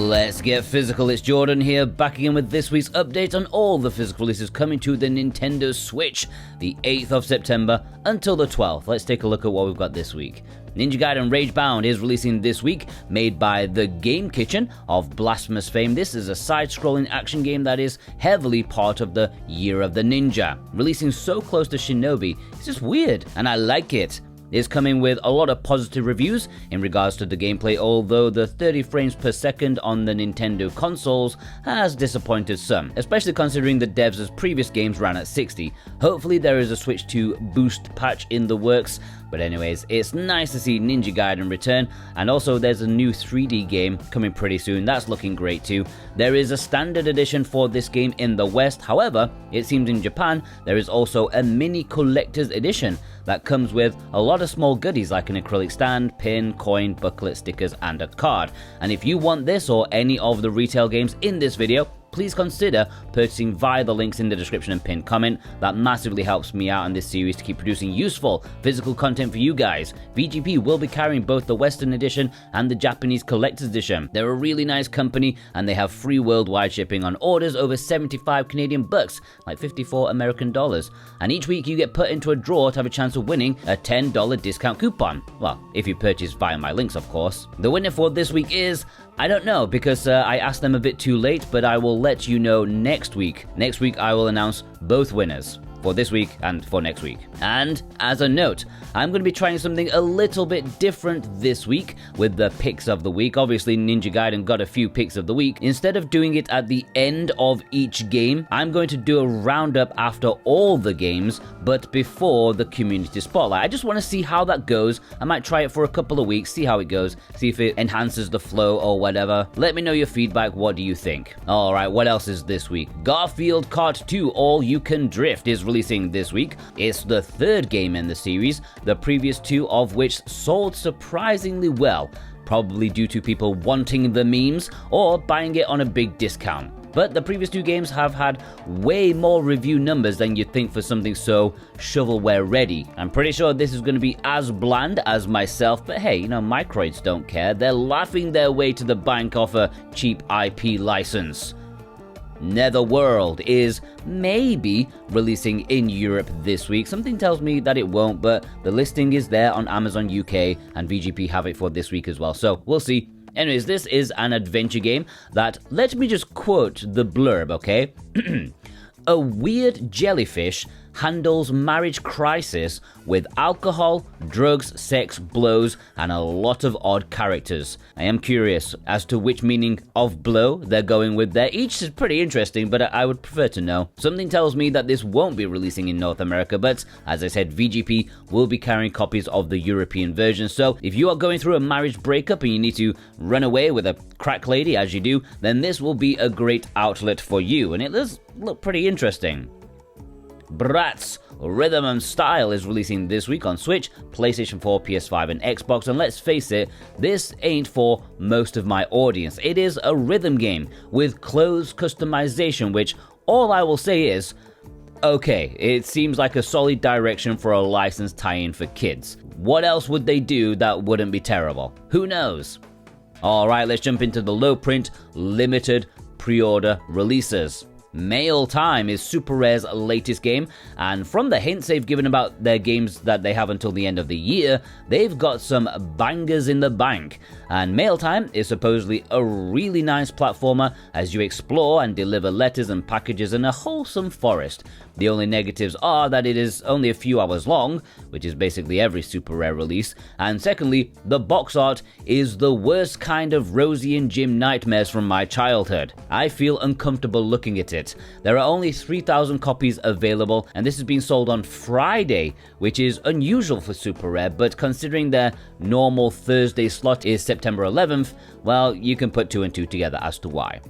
Let's get physical. It's Jordan here, back again with this week's update on all the physical releases coming to the Nintendo Switch, the 8th of September until the 12th. Let's take a look at what we've got this week. Ninja Gaiden Ragebound is releasing this week, made by the Game Kitchen of blasphemous fame. This is a side-scrolling action game that is heavily part of the Year of the Ninja. Releasing so close to Shinobi, it's just weird, and I like it. Is coming with a lot of positive reviews in regards to the gameplay, although the 30 frames per second on the Nintendo consoles has disappointed some, especially considering the devs' previous games ran at 60. Hopefully there is a Switch 2 boost patch in the works, but anyways, it's nice to see Ninja Gaiden return, and also there's a new 3D game coming pretty soon. That's looking great too. There is a standard edition for this game in the West, however, it seems in Japan there is also a mini collector's edition that comes with a lot of small goodies like an acrylic stand, pin, coin, booklet, stickers, and a card. And if you want this or any of the retail games in this video, please consider purchasing via the links in the description and pinned comment. That massively helps me out in this series to keep producing useful physical content for you guys. VGP will be carrying both the Western edition and the Japanese collector's edition. They're a really nice company and they have free worldwide shipping on orders over 75 Canadian bucks, like 54 American dollars. And each week you get put into a draw to have a chance of winning a $10 discount coupon. Well, if you purchase via my links, of course. The winner for this week is, I don't know, because I asked them a bit too late, but I will let you know next week. Next week I will announce both winners for this week and for next week. And as a note, I'm going to be trying something a little bit different this week with the picks of the week. Obviously, Ninja Gaiden got a few picks of the week. Instead of doing it at the end of each game, I'm going to do a roundup after all the games, but before the community spotlight. I just want to see how that goes. I might try it for a couple of weeks, see how it goes, see if it enhances the flow or whatever. Let me know your feedback. What do you think? Alright, what else is this week? Garfield Kart 2 All You Can Drift is releasing this week. It's the third game in the series, the previous two of which sold surprisingly well, probably due to people wanting the memes or buying it on a big discount. But the previous two games have had way more review numbers than you'd think for something so shovelware ready. I'm pretty sure this is going to be as bland as myself, but hey, you know, microids don't care. They're laughing their way to the bank off a cheap IP license. Netherworld is maybe releasing in Europe this week. Something tells me that it won't, but the listing is there on Amazon UK and VGP have it for this week as well, so we'll see. Anyways, this is an adventure game that, let me just quote the blurb, okay? A weird jellyfish handles marriage crisis with alcohol, drugs, sex, blows, and a lot of odd characters. I am curious as to which meaning of blow they're going with there. Each is pretty interesting, but I would prefer to know. Something tells me that this won't be releasing in North America, but as I said, VGP will be carrying copies of the European version. So if you are going through a marriage breakup and you need to run away with a crack lady as you do, then this will be a great outlet for you, and it does look pretty interesting. Bratz Rhythm and Style is releasing this week on Switch, PlayStation 4, PS5 and Xbox, and let's face it, this ain't for most of my audience. It is a rhythm game with clothes customization, which all I will say is, okay, it seems like a solid direction for a licensed tie-in for kids. What else would they do that wouldn't be terrible? Who knows? Alright, let's jump into the low print, limited pre-order releases. Mail Time is Super Rare's latest game, and from the hints they've given about their games that they have until the end of the year, they've got some bangers in the bank. And Mail Time is supposedly a really nice platformer as you explore and deliver letters and packages in a wholesome forest. The only negatives are that it is only a few hours long, which is basically every Super Rare release, and secondly, the box art is the worst kind of Rosie and Jim nightmares from my childhood. I feel uncomfortable looking at it. There are only 3,000 copies available, and this is being sold on Friday, which is unusual for Super Rare, but considering their normal Thursday slot is September 11th, well, you can put two and two together as to why.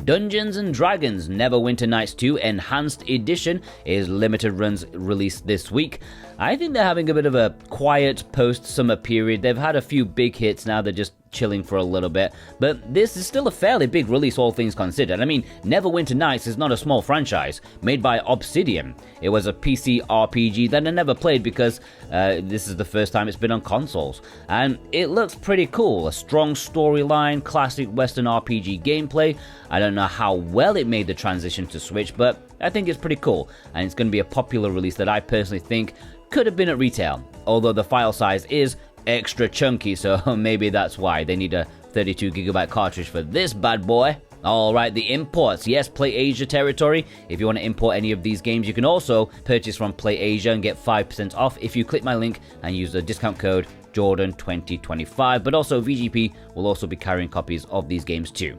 Dungeons & Dragons Neverwinter Nights 2 Enhanced Edition is limited runs released this week. I think they're having a bit of a quiet post-summer period. They've had a few big hits, now they're just chilling for a little bit, but this is still a fairly big release, all things considered. I mean, Neverwinter Nights is not a small franchise, made by Obsidian. It was a PC RPG that I never played because this is the first time it's been on consoles, and it looks pretty cool. A strong storyline, classic Western RPG gameplay. I don't know how well it made the transition to Switch, but I think it's pretty cool, and it's going to be a popular release that I personally think could have been at retail, although the file size is extra chunky, so maybe that's why they need a 32GB cartridge for this bad boy. Alright, the imports. Yes, Play Asia territory. If you want to import any of these games, you can also purchase from Play Asia and get 5% off if you click my link and use the discount code Jordan2025, but also VGP will also be carrying copies of these games too.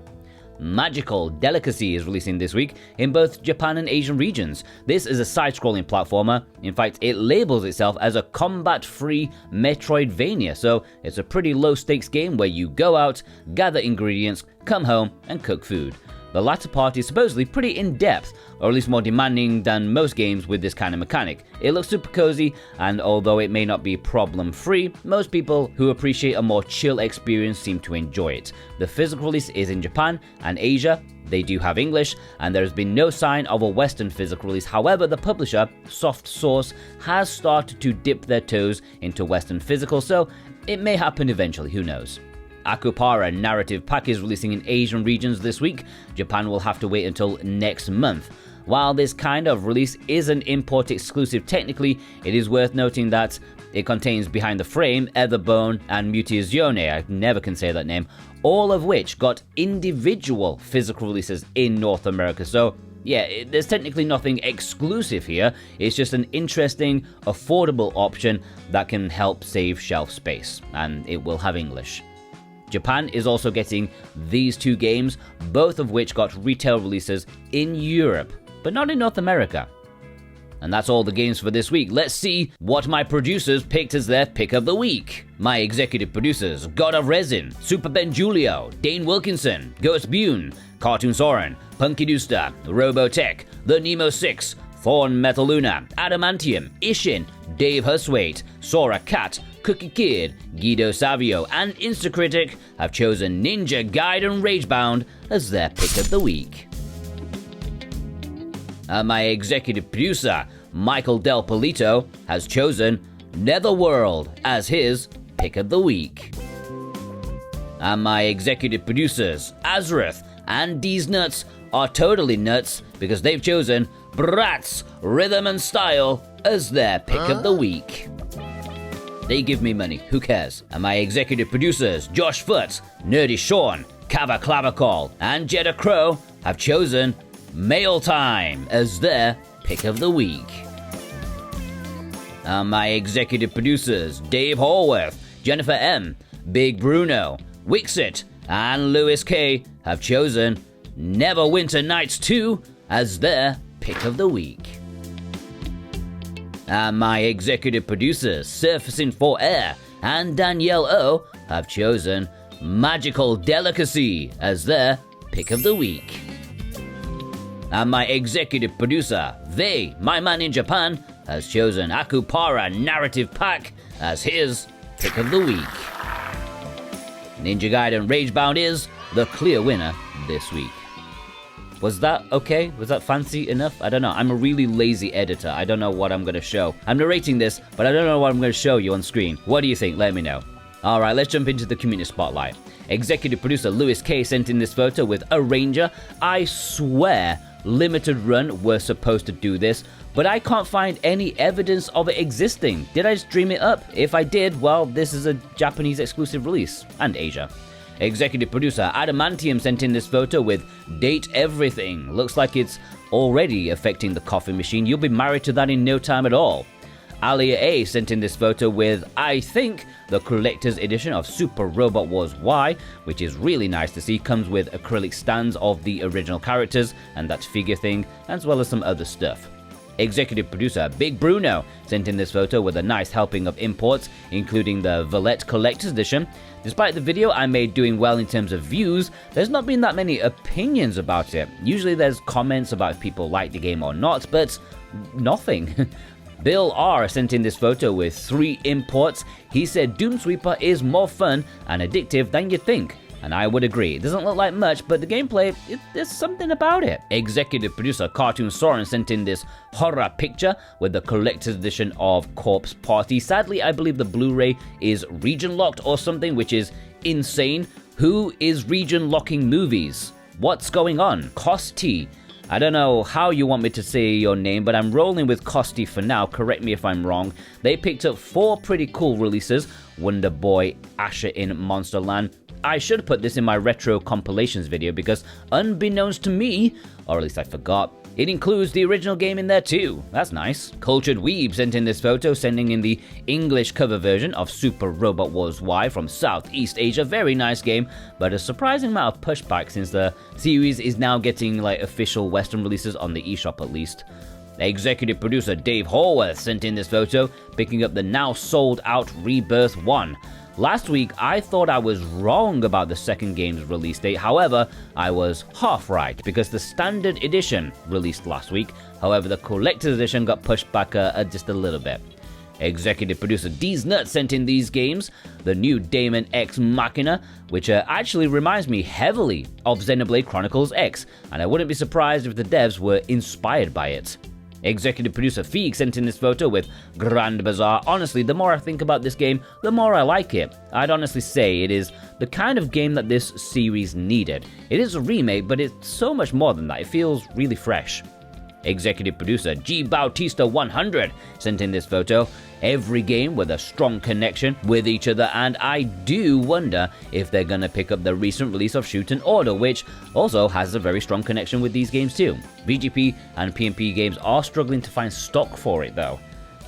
Magical Delicacy is releasing this week in both Japan and Asian regions. This is a side-scrolling platformer. In fact, it labels itself as a combat-free Metroidvania, so it's a pretty low-stakes game where you go out, gather ingredients, come home, and cook food. The latter part is supposedly pretty in-depth, or at least more demanding than most games with this kind of mechanic. It looks super cozy, and although it may not be problem-free, most people who appreciate a more chill experience seem to enjoy it. The physical release is in Japan and Asia. They do have English, and there has been no sign of a Western physical release. However, the publisher, Soft Source, has started to dip their toes into Western physical, so it may happen eventually, who knows. Akupara Narrative Pack is releasing in Asian regions this week. Japan will have to wait until next month. While this kind of release isn't import exclusive technically, it is worth noting that it contains Behind the Frame, Etherbone, and Mutazione, I never can say that name, all of which got individual physical releases in North America. So yeah, there's technically nothing exclusive here, it's just an interesting, affordable option that can help save shelf space, and it will have English. Japan is also getting these two games, both of which got retail releases in Europe, but not in North America. And that's all the games for this week. Let's see what my producers picked as their pick of the week. My executive producers: God of Resin, Super Ben Julio, Dane Wilkinson, Ghost Bune, Cartoon Soren, Punky Dooster, Robotech, The Nemo 6, Thorn Metaluna, Adamantium, Ishin, Dave Huswaite, Sora Cat, Cookie Kid, Guido Savio, and Instacritic have chosen Ninja Gaiden Ragebound as their pick of the week. My executive producer, Michael Del Polito, has chosen Netherworld as his pick of the week. And my executive producers, Azareth and D's Nuts, are totally nuts because they've chosen Bratz Rhythm and Style as their pick of the week. They give me money, who cares? And my executive producers, Josh Foote, Nerdy Sean, Kava Clavacol, and Jeddah Crow have chosen Mail Time as their pick of the week. And my executive producers, Dave Hallworth, Jennifer M, Big Bruno, Wixit, and Lewis K have chosen Neverwinter Nights 2 as their pick of the week. And my executive producers, Surfacing for Air and Danielle O, have chosen Magical Delicacy as their pick of the week. And my executive producer, Vei, my man in Japan, has chosen Akupara Narrative Pack as his pick of the week. Ninja Gaiden Ragebound is the clear winner this week. Was that okay? Was that fancy enough? I don't know. I'm a really lazy editor. I don't know what I'm going to show. I'm narrating this, but I don't know what I'm going to show you on screen. What do you think? Let me know. Alright, let's jump into the community spotlight. Executive producer Lewis K sent in this photo with a Ranger. I swear Limited Run were supposed to do this, but I can't find any evidence of it existing. Did I just dream it up? If I did, well, this is a Japanese exclusive release, and Asia. Executive producer Adamantium sent in this photo with Date Everything. Looks like it's already affecting the coffee machine. You'll be married to that in no time at all. Alia A sent in this photo with, I think, the collector's edition of Super Robot Wars Y, which is really nice to see. Comes with acrylic stands of the original characters and that figure thing, as well as some other stuff. Executive producer Big Bruno sent in this photo with a nice helping of imports, including the Valette Collector's Edition. Despite the video I made doing well in terms of views, there's not been that many opinions about it. Usually there's comments about if people like the game or not, but nothing. Bill R sent in this photo with 3 imports. He said Doomsweeper is more fun and addictive than you'd think. And I would agree. It doesn't look like much, but the gameplay, there's something about it. Executive producer Cartoon Soren sent in this horror picture with the collector's edition of Corpse Party. Sadly, I believe the Blu-ray is region locked or something, which is insane. Who is region locking movies? What's going on? Costi. I don't know how you want me to say your name, but I'm rolling with Costi for now. Correct me if I'm wrong. They picked up 4 pretty cool releases. Wonder Boy, Asher in Monsterland. I should put this in my retro compilations video because unbeknownst to me, or at least I forgot, it includes the original game in there too. That's nice. Cultured Weeb sent in this photo, sending in the English cover version of Super Robot Wars Y from Southeast Asia. Very nice game, but a surprising amount of pushback since the series is now getting like official Western releases on the eShop at least. Executive producer Dave Horwath sent in this photo, picking up the now sold out Rebirth 1. Last week, I thought I was wrong about the second game's release date. However, I was half right because the standard edition released last week. However, the collector's edition got pushed back just a little bit. Executive producer D's Nuts sent in these games, the new Daemon X Machina, which actually reminds me heavily of Xenoblade Chronicles X, and I wouldn't be surprised if the devs were inspired by it. Executive producer Feig sent in this photo with Grand Bazaar. Honestly, the more I think about this game, the more I like it. I'd honestly say it is the kind of game that this series needed. It is a remake, but it's so much more than that. It feels really fresh. Executive producer G Bautista 100 sent in this photo. Every game with a strong connection with each other, and I do wonder if they're gonna pick up the recent release of Shoot and Order, which also has a very strong connection with these games too. VGP and PMP games are struggling to find stock for it though.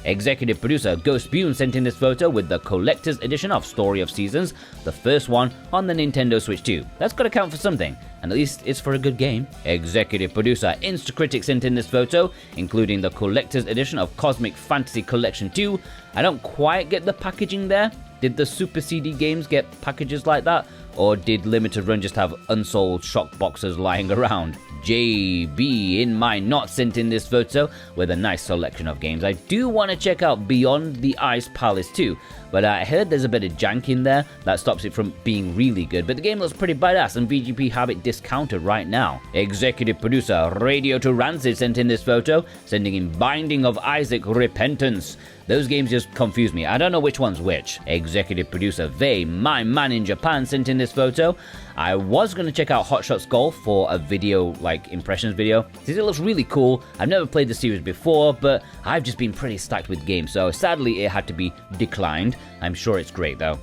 Executive producer Ghost Bune sent in this photo with the collector's edition of Story of Seasons, the first one on the Nintendo Switch 2. That's gotta count for something, and at least it's for a good game. Executive producer Instacritic sent in this photo, including the collector's edition of Cosmic Fantasy Collection 2. I don't quite get the packaging there. Did the Super CD games get packages like that? Or did Limited Run just have unsold shock boxes lying around? JB in my not sent in this photo with a nice selection of games. I do want to check out Beyond the Ice Palace too, but I heard there's a bit of jank in there that stops it from being really good, but the game looks pretty badass and VGP have it discounted right now. Executive producer Radio to Rancid sent in this photo, sending in Binding of Isaac Repentance. Those games just confuse me. I don't know which one's which. Executive producer Vey, my man in Japan, sent in this photo. I was going to check out Hot Shots Golf for a video, like impressions video, since it looks really cool. I've never played the series before, but I've just been pretty stacked with games, so sadly it had to be declined. I'm sure it's great though.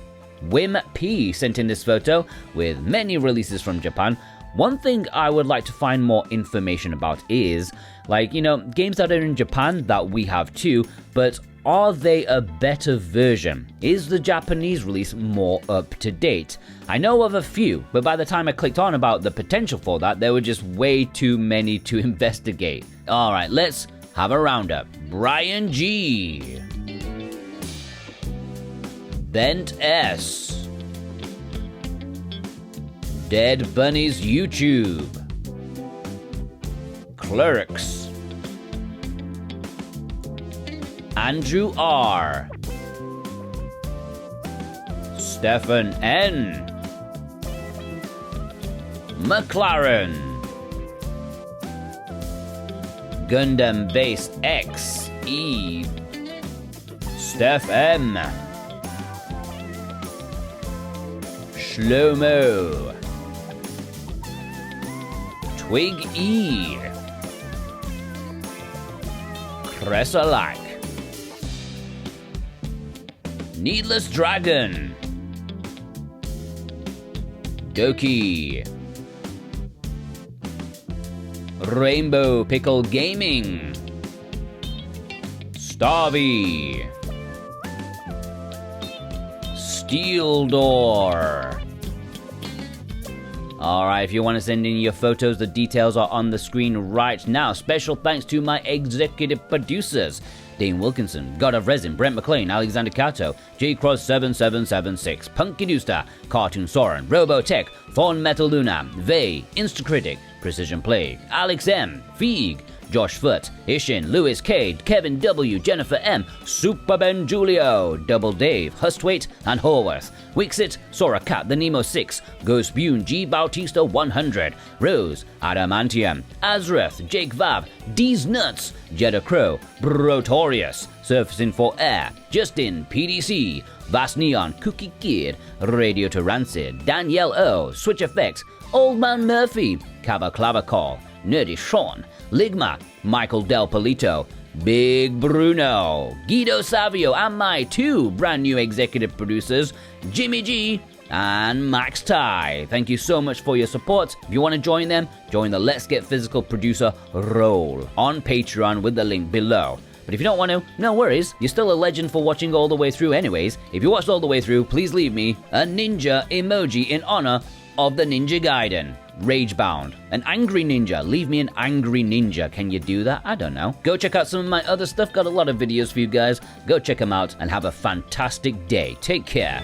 Wim P sent in this photo with many releases from Japan. One thing I would like to find more information about is, like, you know, games that are in Japan that we have too, but are they a better version? Is the Japanese release more up to date? I know of a few, but by the time I clicked on about the potential for that, there were just way too many to investigate. Alright, let's have a roundup. Brian G. Bent S. Dead Bunny's YouTube. Clerks. Andrew R. Stefan N. McLaren. Gundam Base X E. Steph M. Shlomo. Twig E. Kresalak. Needless Dragon. Doki. Rainbow Pickle Gaming. Starvey. Steel Door. Alright, if you want to send in your photos, the details are on the screen right now. Special thanks to my executive producers, Dane Wilkinson, God of Resin, Brent McLean, Alexander Cato, JCross7776, Punky Dooster, Cartoon Soren, Robotech, Thorn Metal Luna, Vey, Instacritic, Precision Plague, Alex M, Feig, Josh Foote, Ishin, Lewis Cade, Kevin W, Jennifer M, Super Ben Julio, Double Dave, Hustwaite, and Horworth. Wixit, Sora Cat, The Nemo 6, Ghost Bune, G Bautista 100, Rose, Adamantium, Azrith, Jake Vav, D's Nuts, Jeddah Crow, Brotorius, Surfacing for Air, Justin, PDC, Vast Neon, Cookie Kid, Radio to Rancid, Danielle O, Switch Effects, Old Man Murphy, Cava Clavacol, Nerdy Sean, Ligma, Michael Del Polito, Big Bruno, Guido Savio, and my 2 brand new executive producers, Jimmy G and Max Ty. Thank you so much for your support. If you want to join them, join the Let's Get Physical producer role on Patreon with the link below. But if you don't want to, no worries, you're still a legend for watching all the way through anyways. If you watched all the way through, please leave me a ninja emoji in honor of the Ninja Gaiden. Ragebound. An angry ninja. Leave me an angry ninja. Can you do that? I don't know. Go check out some of my other stuff. Got a lot of videos for you guys. Go check them out and have a fantastic day. Take care.